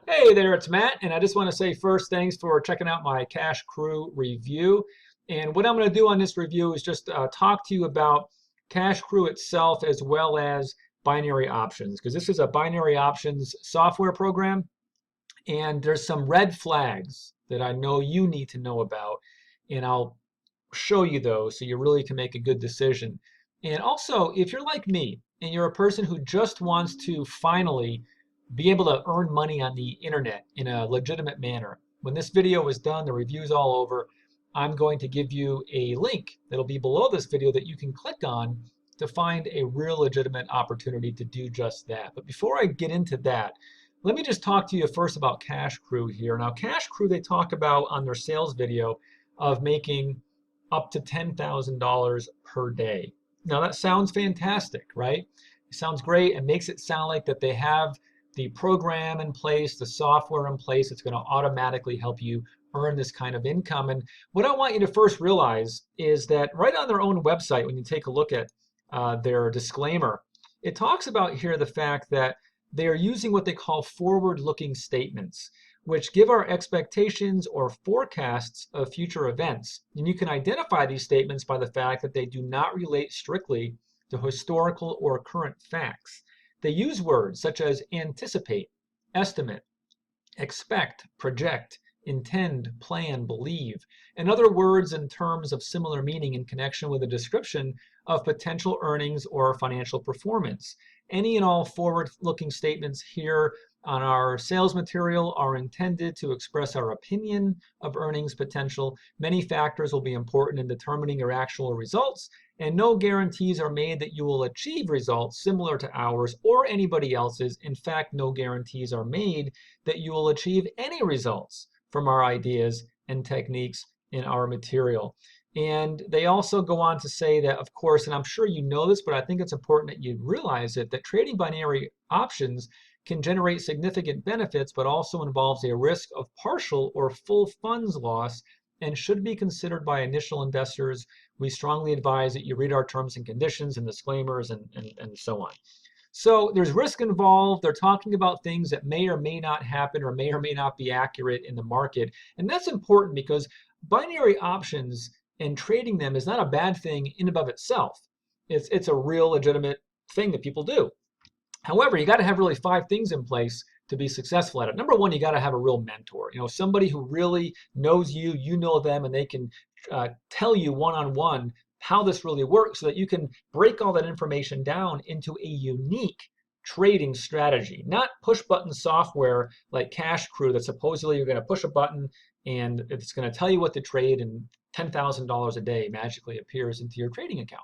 Hey there, it's Matt, and I just want to say first, thanks for checking out my Cash Crew review. And what I'm going to do on this review is just talk to you about Cash Crew itself as well as binary options, because this is a binary options software program, and there's some red flags that I know you need to know about, and I'll show you those so you really can make a good decision. And also, if you're like me and you're a person who just wants to finally be able to earn money on the internet in a legitimate manner, when this video is done, the review's all over, I'm going to give you a link that'll be below this video that you can click on to find a real legitimate opportunity to do just that. But before I get into that, let me just talk to you first about Cash Crew here. Now, Cash Crew, they talk about on their sales video of making up to $10,000 per day. Now that sounds fantastic, right? It sounds great and makes it sound like that they have the program in place, the software in place. It's going to automatically help you earn this kind of income. And what I want you to first realize is that right on their own website, when you take a look at their disclaimer, it talks about here the fact that they are using what they call forward-looking statements, which give our expectations or forecasts of future events. And you can identify these statements by the fact that they do not relate strictly to historical or current facts. They use words such as anticipate, estimate, expect, project, intend, plan, believe, and other words and terms of similar meaning in connection with a description of potential earnings or financial performance. Any and all forward-looking statements here on our sales material are intended to express our opinion of earnings potential. Many factors will be important in determining your actual results, and no guarantees are made that you will achieve results similar to ours or anybody else's. In fact, no guarantees are made that you will achieve any results from our ideas and techniques in our material. And they also go on to say that, of course, and I'm sure you know this, but I think it's important that you realize it, that trading binary options can generate significant benefits, but also involves a risk of partial or full funds loss and should be considered by initial investors. We strongly advise that you read our terms and conditions and disclaimers and so on. So there's risk involved. They're talking about things that may or may not happen or may not be accurate in the market. And that's important because binary options and trading them is not a bad thing in and of itself. It's a real legitimate thing that people do. However, you got to have really 5 things in place to be successful at it. Number one, you got to have a real mentor. Somebody who really knows you, you know them, and they can tell you one-on-one how this really works so that you can break all that information down into a unique trading strategy, not push button software like Cash Crew that supposedly you're going to push a button and it's going to tell you what to trade and $10,000 a day magically appears into your trading account.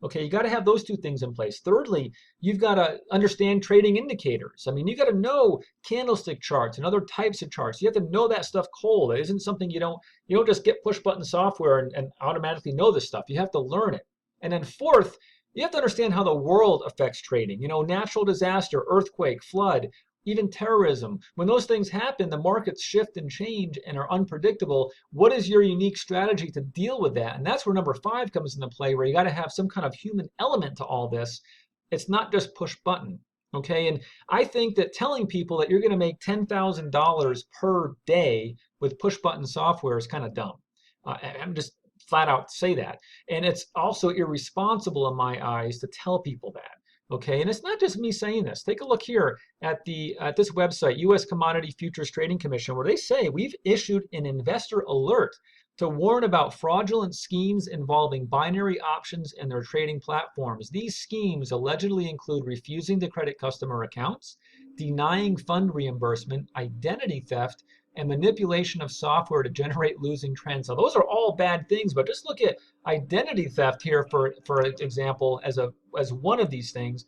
Okay, you got to have those 2 things in place. Thirdly, you've got to understand trading indicators. I mean, you got to know candlestick charts and other types of charts. You have to know that stuff cold. It isn't something you don't just get push button software and automatically know this stuff. You have to learn it. And then fourth, you have to understand how the world affects trading. Natural disaster, earthquake, flood, even terrorism. When those things happen, the markets shift and change and are unpredictable. What is your unique strategy to deal with that? And that's where number 5 comes into play, where you got to have some kind of human element to all this. It's not just push button. Okay, and I think that telling people that you're going to make $10,000 per day with push button software is kind of dumb. I'm just flat out say that. And it's also irresponsible in my eyes to tell people that. Okay, and it's not just me saying this. Take a look here at this website, U.S. Commodity Futures Trading Commission, where they say we've issued an investor alert to warn about fraudulent schemes involving binary options and their trading platforms. These schemes allegedly include refusing to credit customer accounts, denying fund reimbursement, identity theft, and manipulation of software to generate losing trends. So those are all bad things, but just look at identity theft here for example as one of these things.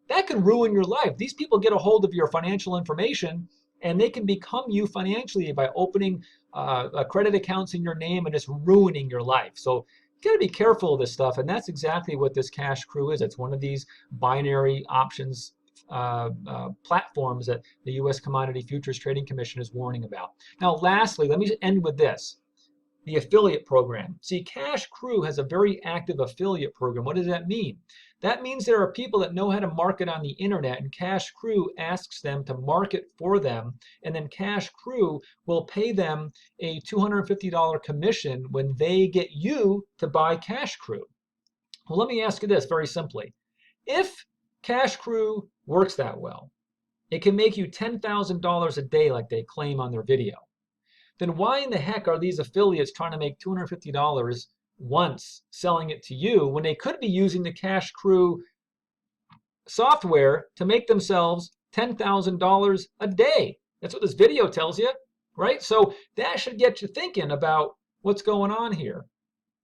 That can ruin your life. These people get a hold of your financial information and they can become you financially by opening credit accounts in your name and just ruining your life. So you got to be careful of this stuff, and that's exactly what this Cash Crew is. It's one of these binary options platforms that the U.S. Commodity Futures Trading Commission is warning about. Now, lastly, let me end with this. The affiliate program. See, Cash Crew has a very active affiliate program. What does that mean? That means there are people that know how to market on the internet, and Cash Crew asks them to market for them, and then Cash Crew will pay them a $250 commission when they get you to buy Cash Crew. Well, let me ask you this very simply. If Cash Crew works that well, it can make you $10,000 a day like they claim on their video, then why in the heck are these affiliates trying to make $250 once selling it to you when they could be using the Cash Crew software to make themselves $10,000 a day? That's what this video tells you, right? So that should get you thinking about what's going on here.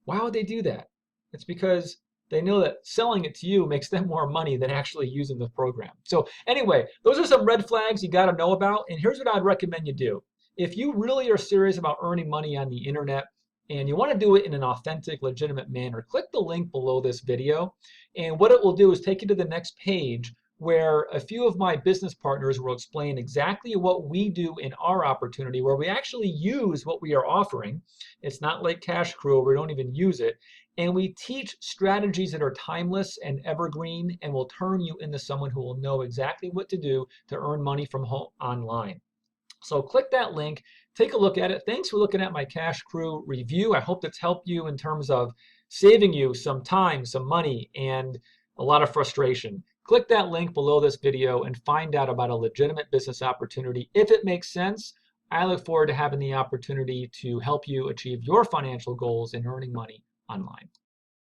Why would they do that? It's because they know that selling it to you makes them more money than actually using the program. So anyway, those are some red flags you got to know about. And here's what I'd recommend you do. If you really are serious about earning money on the internet and you want to do it in an authentic, legitimate manner, click the link below this video. And what it will do is take you to the next page where a few of my business partners will explain exactly what we do in our opportunity, where we actually use what we are offering. It's not like Cash Crew, where we don't even use it. And we teach strategies that are timeless and evergreen and will turn you into someone who will know exactly what to do to earn money from home online. So click that link, take a look at it. Thanks for looking at my Cash Crew review. I hope that's helped you in terms of saving you some time, some money, and a lot of frustration. Click that link below this video and find out about a legitimate business opportunity. If it makes sense, I look forward to having the opportunity to help you achieve your financial goals and earning money online.